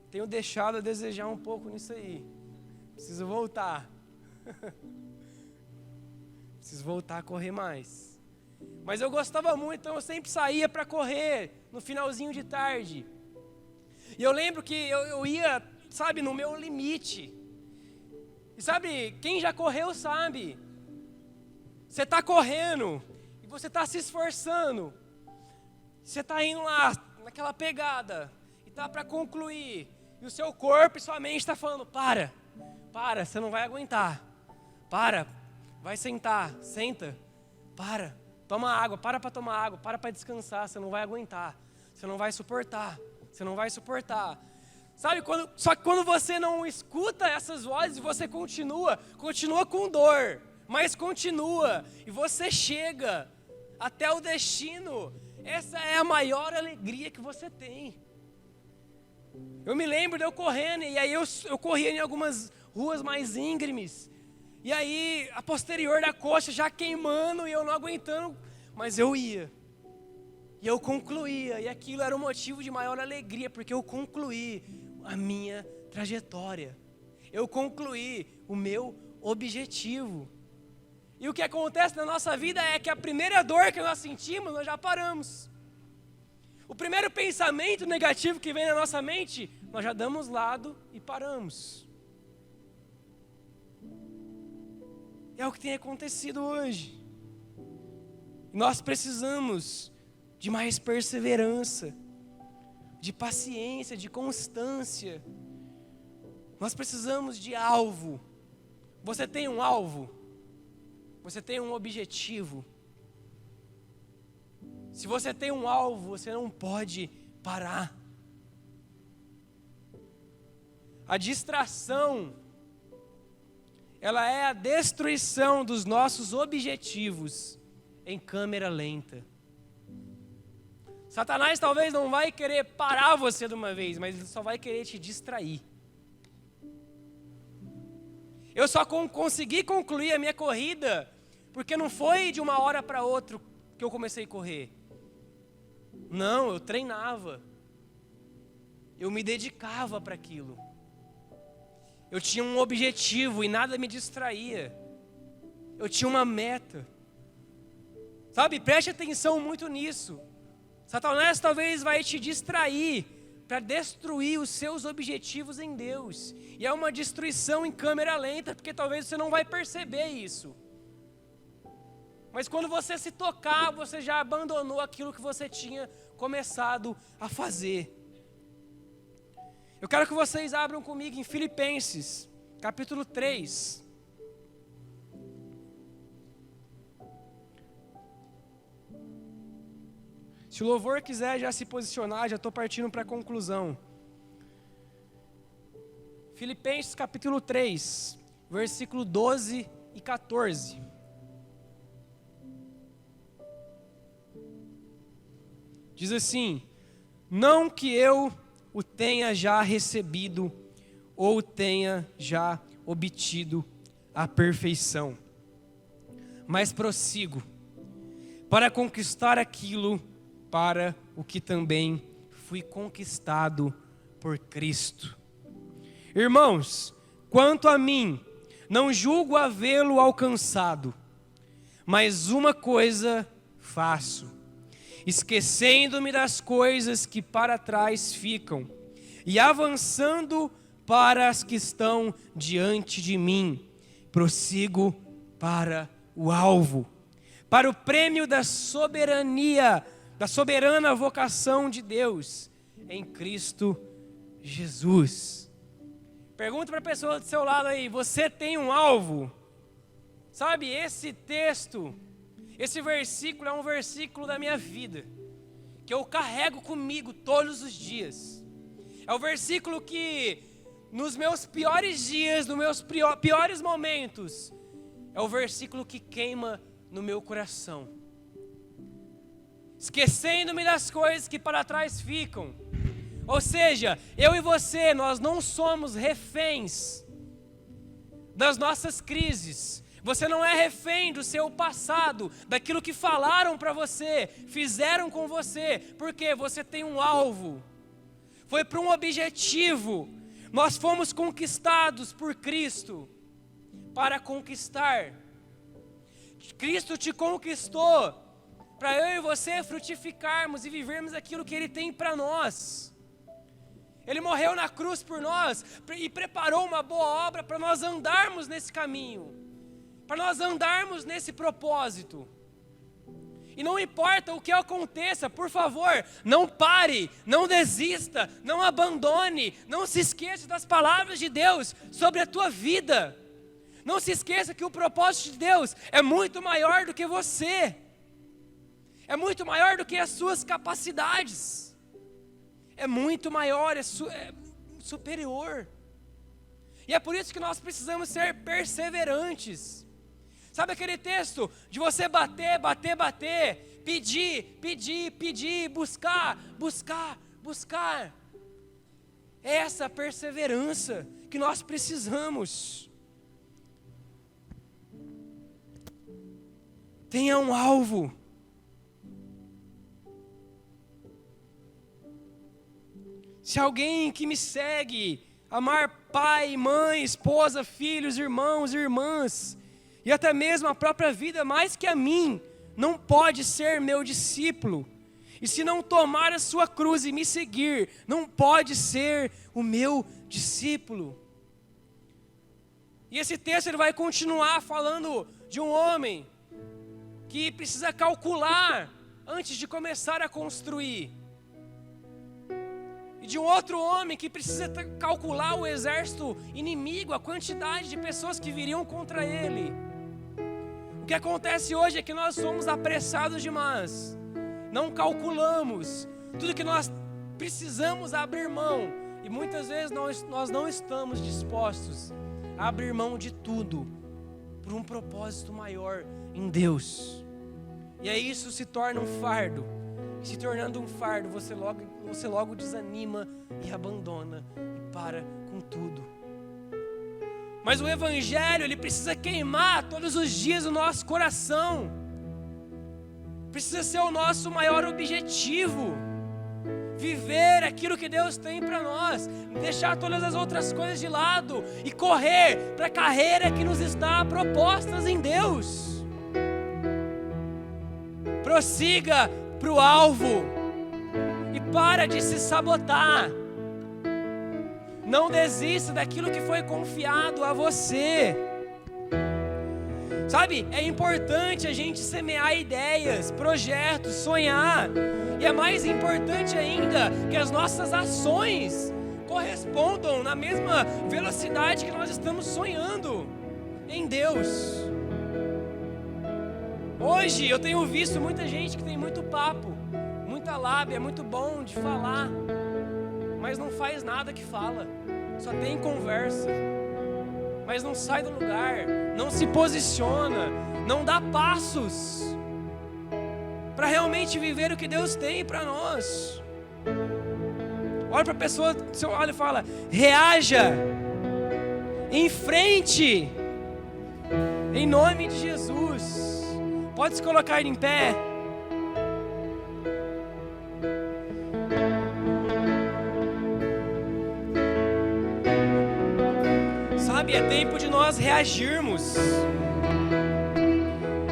Tenho deixado a desejar um pouco nisso aí. Preciso voltar. Preciso voltar a correr mais. Mas eu gostava muito, então eu sempre saía para correr no finalzinho de tarde. E eu lembro que eu ia, sabe, no meu limite. E sabe, quem já correu sabe. Você está correndo e você está se esforçando. Você está indo lá naquela pegada e está para concluir. E o seu corpo e sua mente está falando, para, você não vai aguentar. Vai sentar, senta, toma água, para tomar água, para descansar, você não vai aguentar. Você não vai suportar. Sabe, só que quando você não escuta essas vozes, você continua com dor, mas continua, e você chega até o destino. Essa é a maior alegria que você tem. Eu me lembro de eu correndo, e aí eu corria em algumas ruas mais íngremes, e aí a posterior da coxa já queimando, e eu não aguentando, mas eu ia. E eu concluía, e aquilo era o motivo de maior alegria, porque eu concluí a minha trajetória. Eu concluí o meu objetivo. E o que acontece na nossa vida é que a primeira dor que nós sentimos, nós já paramos. O primeiro pensamento negativo que vem na nossa mente, nós já damos lado e paramos. É o que tem acontecido hoje. Nós precisamos de mais perseverança, de paciência, de constância. Nós precisamos de alvo. Você tem um alvo? Você tem um objetivo? Se você tem um alvo, você não pode parar. A distração, ela é a destruição dos nossos objetivos em câmera lenta. Satanás talvez não vai querer parar você de uma vez, mas ele só vai querer te distrair. Eu só consegui concluir a minha corrida porque não foi de uma hora para outra que eu comecei a correr. Não, eu treinava. Eu me dedicava para aquilo. Eu tinha um objetivo e nada me distraía. Eu tinha uma meta. Sabe, preste atenção muito nisso. Satanás talvez vai te distrair para destruir os seus objetivos em Deus. E é uma destruição em câmera lenta, porque talvez você não vai perceber isso. Mas quando você se tocar, você já abandonou aquilo que você tinha começado a fazer. Eu quero que vocês abram comigo em Filipenses, capítulo 3. Se o louvor quiser já se posicionar, já estou partindo para a conclusão. Filipenses capítulo 3, versículo 12 e 14. Diz assim: não que eu o tenha já recebido ou tenha já obtido a perfeição, mas prossigo para conquistar aquilo para o que também fui conquistado por Cristo. Irmãos, quanto a mim, não julgo havê-lo alcançado, mas uma coisa faço, esquecendo-me das coisas que para trás ficam e avançando para as que estão diante de mim, prossigo para o alvo, para o prêmio da soberana vocação de Deus em Cristo Jesus. Pergunta para a pessoa do seu lado aí: você tem um alvo? Sabe, esse texto, esse versículo é um versículo da minha vida, que eu carrego comigo todos os dias. É o versículo que nos meus piores dias, nos meus piores momentos, é o versículo que queima no meu coração. Esquecendo-me das coisas que para trás ficam. Ou seja, eu e você, nós não somos reféns das nossas crises. Você não é refém do seu passado, daquilo que falaram para você, fizeram com você, porque você tem um alvo. Foi para um objetivo. Nós fomos conquistados por Cristo para conquistar. Cristo te conquistou para eu e você frutificarmos e vivermos aquilo que Ele tem para nós. Ele morreu na cruz por nós e preparou uma boa obra para nós andarmos nesse caminho, para nós andarmos nesse propósito. E não importa o que aconteça, por favor, não pare, não desista, não abandone, não se esqueça das palavras de Deus sobre a tua vida. Não se esqueça que o propósito de Deus é muito maior do que você. É muito maior do que as suas capacidades. É muito maior, é superior. E é por isso que nós precisamos ser perseverantes. Sabe aquele texto de você bater, bater, bater, pedir, pedir, pedir, buscar, buscar, buscar. É essa perseverança que nós precisamos. Tenha um alvo. Se alguém que me segue amar pai, mãe, esposa, filhos, irmãos, irmãs, e até mesmo a própria vida mais que a mim, não pode ser meu discípulo. E se não tomar a sua cruz e me seguir, não pode ser o meu discípulo. E esse texto ele vai continuar falando de um homem que precisa calcular antes de começar a construir. E de um outro homem que precisa calcular o exército inimigo, a quantidade de pessoas que viriam contra ele. O que acontece hoje é que nós somos apressados demais. Não calculamos tudo que nós precisamos abrir mão. E muitas vezes nós não estamos dispostos a abrir mão de tudo por um propósito maior em Deus. E aí isso se torna um fardo. E se tornando um fardo, você logo desanima e abandona e para com tudo. Mas o Evangelho, ele precisa queimar todos os dias o nosso coração. Precisa ser o nosso maior objetivo. Viver aquilo que Deus tem para nós. Deixar todas as outras coisas de lado e correr para a carreira que nos está propostas em Deus. prossiga para o alvo e para de se sabotar. Não desista daquilo que foi confiado a você. Sabe, é importante a gente semear ideias, projetos, sonhar. E é mais importante ainda que as nossas ações correspondam na mesma velocidade que nós estamos sonhando em Deus. Hoje eu tenho visto muita gente que tem muito papo, muita lábia, é muito bom de falar, mas não faz nada que fala, só tem conversa, mas não sai do lugar, não se posiciona, não dá passos para realmente viver o que Deus tem para nós. Olha para a pessoa, você olha e fala: reaja, enfrente, em nome de Jesus. Pode se colocar em pé. Sabe, é tempo de nós reagirmos.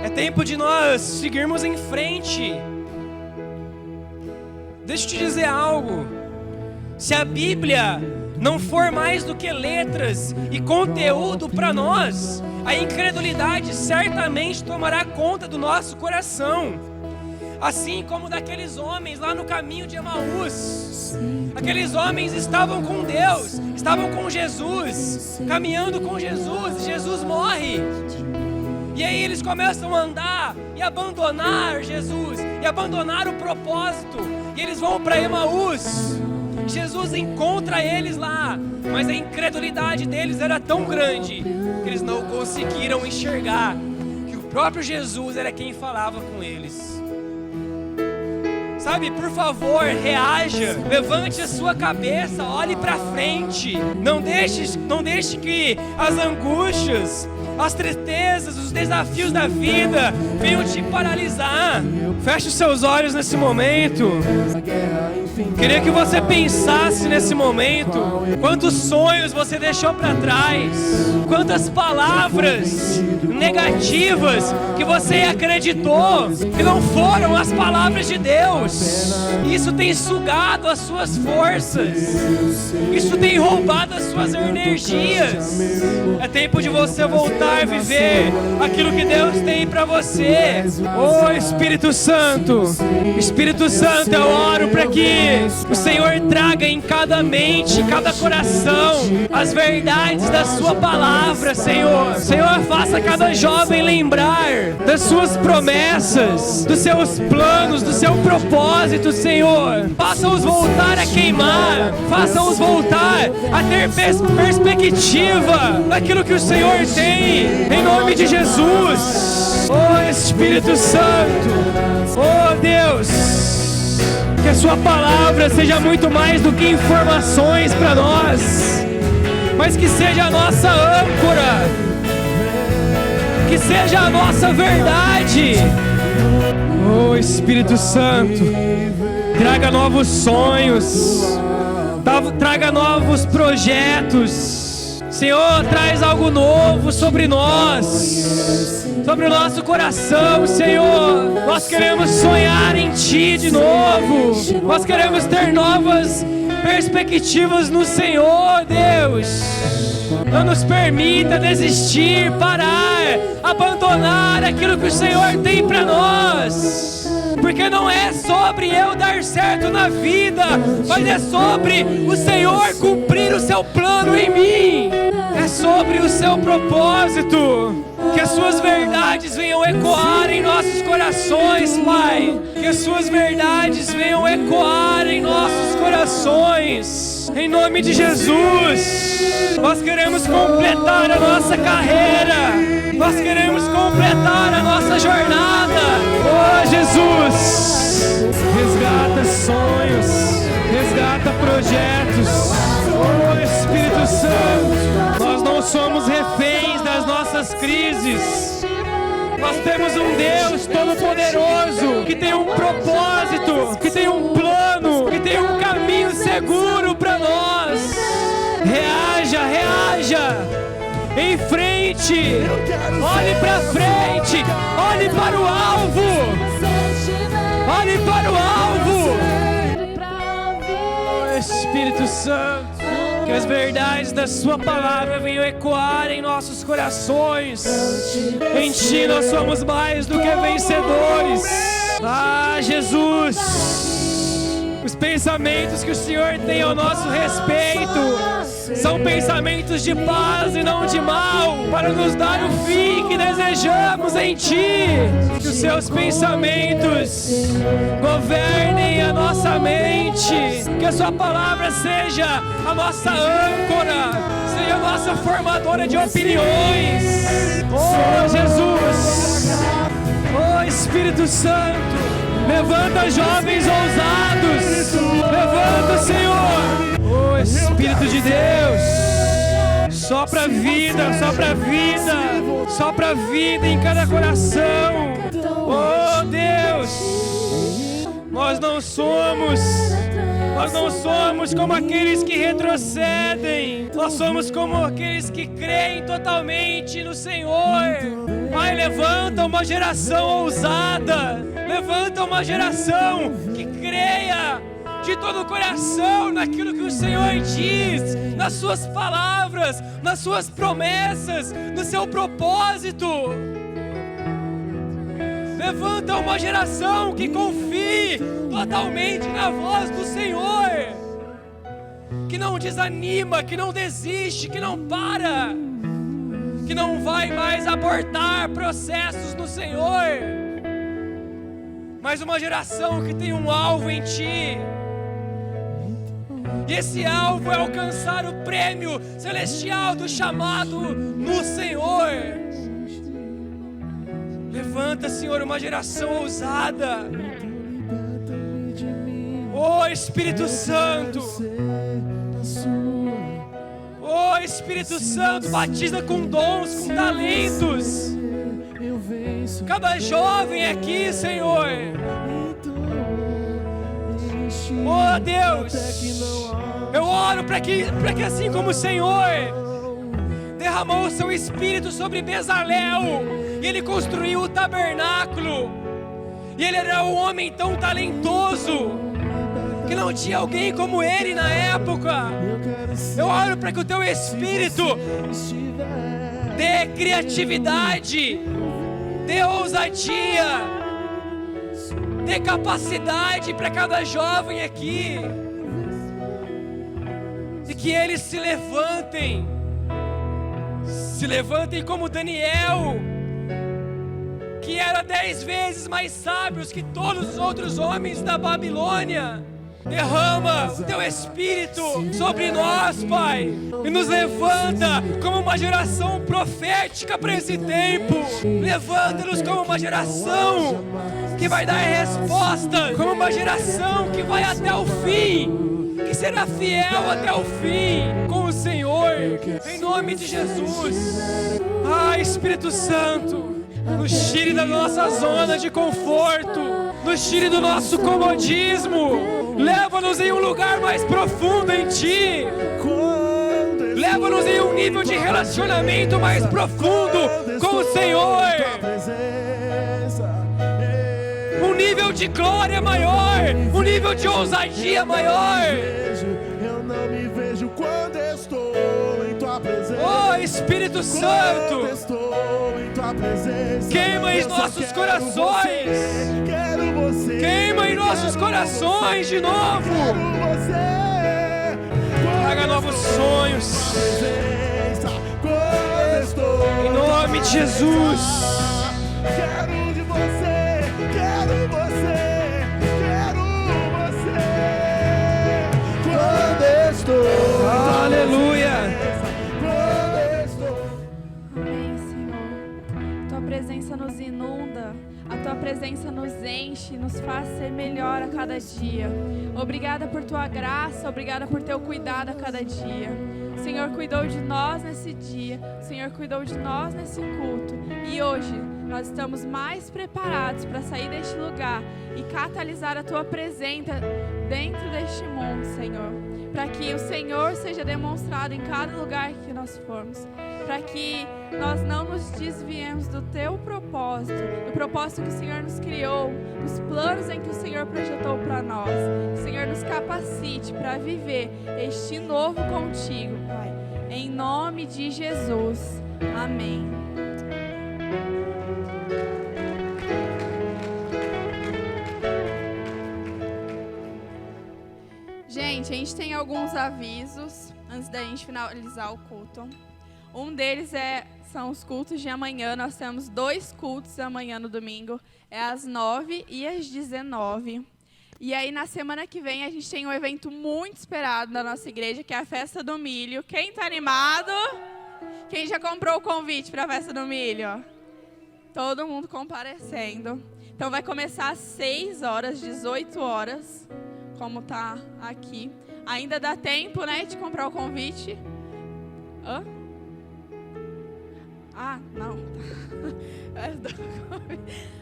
É tempo de nós seguirmos em frente. Deixa eu te dizer algo. Se a Bíblia não for mais do que letras e conteúdo para nós, a incredulidade certamente tomará conta do nosso coração. Assim como daqueles homens lá no caminho de Emaús. Aqueles homens estavam com Deus, estavam com Jesus, caminhando com Jesus, e Jesus morre. E aí eles começam a andar e abandonar Jesus, e abandonar o propósito, e eles vão para Emaús. Jesus encontra eles lá, mas a incredulidade deles era tão grande que eles não conseguiram enxergar que o próprio Jesus era quem falava com eles. Sabe, por favor, reaja, levante a sua cabeça, olhe para frente, não deixe que as angústias, as tristezas, os desafios da vida venham te paralisar. Feche os seus olhos nesse momento. Queria que você pensasse nesse momento quantos sonhos você deixou para trás, quantas palavras negativas que você acreditou que não foram as palavras de Deus. Isso tem sugado as suas forças, isso tem roubado as suas energias. É tempo de você voltar a viver aquilo que Deus tem para você. Oh, Espírito Santo, eu oro para que o Senhor traga em cada mente, em cada coração, as verdades da sua palavra, Senhor. Senhor, faça cada jovem lembrar das suas promessas, dos seus planos, do seu propósito, Senhor. Faça-os voltar a queimar, faça-os voltar a ter perspectiva daquilo que o Senhor tem, em nome de Jesus. Oh, Espírito Santo, oh Deus, que a sua palavra seja muito mais do que informações para nós, mas que seja a nossa âncora, que seja a nossa verdade. Oh, Espírito Santo, traga novos sonhos, traga novos projetos. Senhor, traz algo novo sobre nós, sobre o nosso coração, Senhor. Nós queremos sonhar em Ti de novo. Nós queremos ter novas perspectivas no Senhor, Deus. Não nos permita desistir, parar, abandonar aquilo que o Senhor tem para nós. Porque não é sobre eu dar certo na vida, mas é sobre o Senhor cumprir o seu plano em mim. É sobre o seu propósito. Que as suas verdades venham ecoar em nossos corações, Pai. Que as suas verdades venham ecoar em nossos corações. Em nome de Jesus, nós queremos completar a nossa carreira. Nós queremos completar a nossa jornada. Oh, Jesus, resgata sonhos, resgata projetos. Oh, Espírito Santo, nós não somos reféns das nossas crises. Nós temos um Deus Todo-Poderoso que tem um propósito, que tem um plano, que tem um caminho seguro para nós. Reaja, reaja. Em frente, olhe para frente, olhe para o alvo. Santo, que as verdades da sua palavra venham ecoar em nossos corações. Em Ti nós somos mais do que vencedores. Ah, Jesus, os pensamentos que o Senhor tem ao nosso respeito são pensamentos de paz e não de mal, para nos dar o fim que desejamos em Ti. Que os Seus pensamentos governem a nossa mente, que a Sua palavra seja a nossa âncora, seja a nossa formadora de opiniões. Oh, Jesus! Oh, Espírito Santo, levanta jovens ousados. Levanta, Senhor. Oh, Espírito de Deus, sopra vida, sopra vida, sopra vida em cada coração. Oh, Deus, nós não somos como aqueles que retrocedem. Nós somos como aqueles que creem totalmente no Senhor. Pai, levanta uma geração ousada. Levanta uma geração que creia de todo o coração naquilo que o Senhor diz, nas suas palavras, nas suas promessas, no seu propósito. Levanta uma geração que confie totalmente na voz do Senhor, que não desanima, que não desiste, que não para, que não vai mais abortar processos no Senhor, mas uma geração que tem um alvo em Ti. E esse alvo é alcançar o prêmio celestial do chamado no Senhor. Levanta, Senhor, uma geração ousada. Oh, Espírito Santo. Oh, Espírito Santo, batiza com dons, com talentos cada jovem aqui, Senhor. Oh, Deus, eu oro para que assim como o Senhor derramou o seu Espírito sobre Bezalel, e ele construiu o tabernáculo, e ele era um homem tão talentoso que não tinha alguém como ele na época. Eu oro para que o teu Espírito dê criatividade, dê ousadia, dê capacidade para cada jovem aqui, e que eles se levantem como Daniel, que era 10 vezes mais sábios que todos os outros homens da Babilônia. Derrama o teu Espírito sobre nós, Pai, e nos levanta como uma geração profética para esse tempo. Levanta-nos como uma geração que vai dar resposta, como uma geração que vai até o fim, que será fiel até o fim com o Senhor, em nome de Jesus. Ah, Espírito Santo, nos tire da nossa zona de conforto, nos tire do nosso comodismo. Leva-nos em um lugar mais profundo em Ti. Leva-nos em um nível de relacionamento mais profundo com o Senhor. Um nível de glória maior, um nível de ousadia maior. Eu não me vejo quando estou em Tua presença. Oh, Espírito Santo, queima em nossos corações. Quero você. Queima em nossos corações de novo. Traga novos sonhos. Em nome de Jesus. Quero de você. Quero você. Quero você. Quando estou. Aleluia. Amém, Senhor. Tua presença nos inunda, a Tua presença nos enche, nos faz ser melhor a cada dia. Obrigada por Tua graça, obrigada por Teu cuidado a cada dia. O Senhor cuidou de nós nesse dia, o Senhor cuidou de nós nesse culto. E hoje nós estamos mais preparados para sair deste lugar e catalisar a Tua presença dentro deste mundo, Senhor. Para que o Senhor seja demonstrado em cada lugar que nós formos. para que nós não nos desviemos do teu propósito, do propósito que o Senhor nos criou, dos planos em que o Senhor projetou para nós. Que o Senhor nos capacite para viver este novo contigo, Pai. Em nome de Jesus. Amém. Gente, a gente tem alguns avisos antes da gente finalizar o culto. Um deles são os cultos de amanhã. Nós temos 2 cultos amanhã no domingo. É às 9 e às 19. E aí, na semana que vem, a gente tem um evento muito esperado da nossa igreja, que é a Festa do Milho. Quem tá animado? Quem já comprou o convite para a Festa do Milho? Todo mundo comparecendo. Então, vai começar às 6 horas, 18 horas, como tá aqui. Ainda dá tempo, né, de comprar o convite. Hã? Ah, não.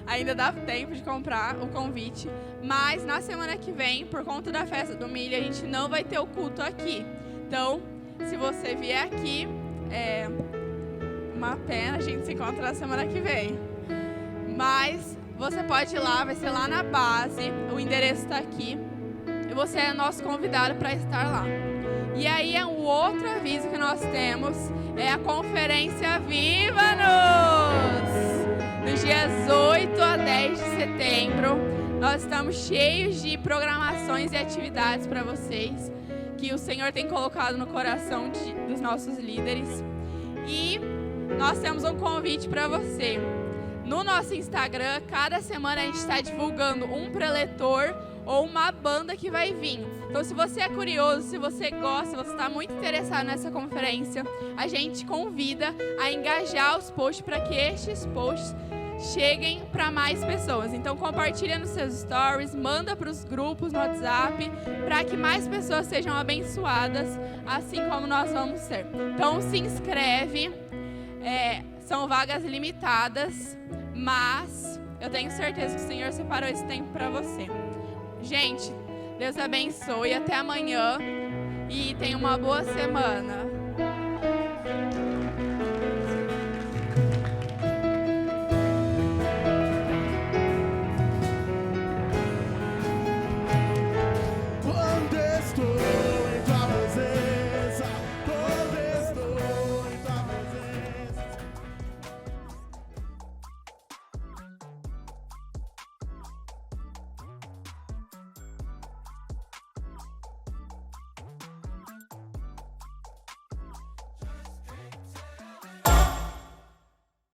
Ainda dá tempo de comprar o convite. Mas na semana que vem, por conta da Festa do Milho, a gente não vai ter o culto aqui. Então, se você vier aqui, é uma pena, a gente se encontra na semana que vem. Mas você pode ir lá, vai ser lá na base. O endereço está aqui. E você é nosso convidado para estar lá. E aí, o outro aviso que nós temos é a Conferência Viva-nos! Nos dias 8 a 10 de setembro, nós estamos cheios de programações e atividades para vocês, que o Senhor tem colocado no coração dos nossos líderes. E nós temos um convite para você. No nosso Instagram, cada semana a gente está divulgando um preletor ou uma banda que vai vir. Então, se você é curioso, se você gosta, se você está muito interessado nessa conferência, a gente convida a engajar os posts para que estes posts cheguem para mais pessoas. Então, compartilha nos seus stories, manda para os grupos no WhatsApp, para que mais pessoas sejam abençoadas, assim como nós vamos ser. Então, se inscreve. São vagas limitadas, mas eu tenho certeza que o Senhor separou esse tempo para você. Gente, Deus abençoe, até amanhã e tenha uma boa semana.